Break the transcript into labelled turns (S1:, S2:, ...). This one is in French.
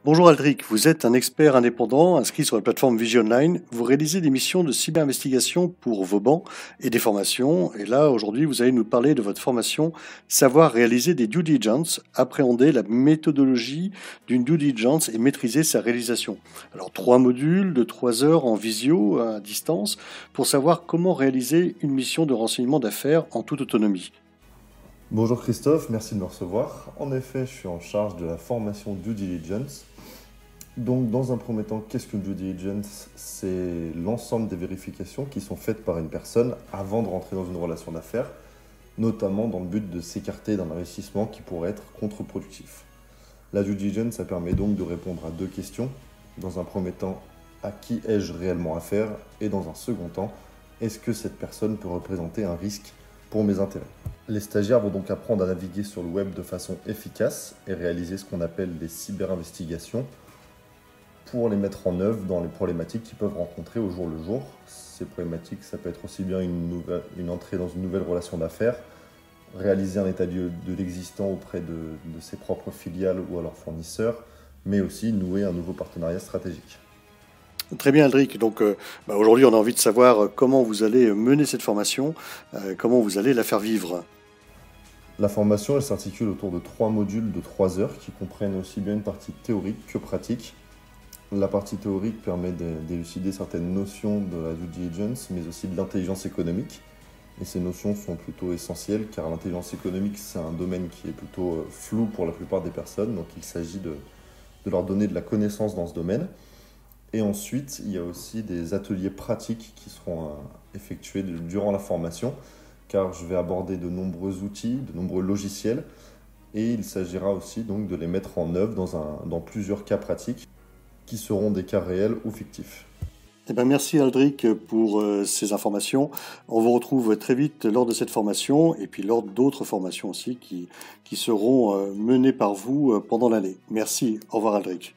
S1: Bonjour Aldric, vous êtes un expert indépendant inscrit sur la plateforme Vision Online. Vous réalisez des missions de cyber-investigation pour Vauban et des formations. Et là, aujourd'hui, vous allez nous parler de votre formation Savoir réaliser des due diligence, appréhender la méthodologie d'une due diligence et maîtriser sa réalisation. Alors, 3 modules de 3 heures en visio à distance pour savoir comment réaliser une mission de renseignement d'affaires en toute autonomie.
S2: Bonjour Christophe, merci de me recevoir. En effet, je suis en charge de la formation Due Diligence. Donc, dans un premier temps, qu'est-ce qu'une Due Diligence? C'est l'ensemble des vérifications qui sont faites par une personne avant de rentrer dans une relation d'affaires, notamment dans le but de s'écarter d'un investissement qui pourrait être contre-productif. La Due Diligence, ça permet donc de répondre à 2 questions. Dans un premier temps, à qui ai-je réellement affaire? Et dans un second temps, est-ce que cette personne peut représenter un risque pour mes intérêts? Les stagiaires vont donc apprendre à naviguer sur le web de façon efficace et réaliser ce qu'on appelle des cyber-investigations pour les mettre en œuvre dans les problématiques qu'ils peuvent rencontrer au jour le jour. Ces problématiques, ça peut être aussi bien une entrée dans une nouvelle relation d'affaires, réaliser un état de l'existant auprès de ses propres filiales ou à leurs fournisseurs, mais aussi nouer un nouveau partenariat stratégique.
S1: Très bien, Aldric. Donc, aujourd'hui, on a envie de savoir comment vous allez mener cette formation, comment vous allez la faire vivre.
S2: La formation, elle s'articule autour de 3 modules de 3 heures qui comprennent aussi bien une partie théorique que pratique. La partie théorique permet d'élucider certaines notions de la due diligence, mais aussi de l'intelligence économique. Et ces notions sont plutôt essentielles car l'intelligence économique, c'est un domaine qui est plutôt flou pour la plupart des personnes, donc il s'agit de leur donner de la connaissance dans ce domaine. Et ensuite, il y a aussi des ateliers pratiques qui seront effectués durant la formation, car je vais aborder de nombreux outils, de nombreux logiciels, et il s'agira aussi donc de les mettre en œuvre dans plusieurs cas pratiques, qui seront des cas réels ou fictifs.
S1: Eh ben, merci Aldric pour ces informations. On vous retrouve très vite lors de cette formation et puis lors d'autres formations aussi qui seront menées par vous pendant l'année. Merci. Au revoir Aldric.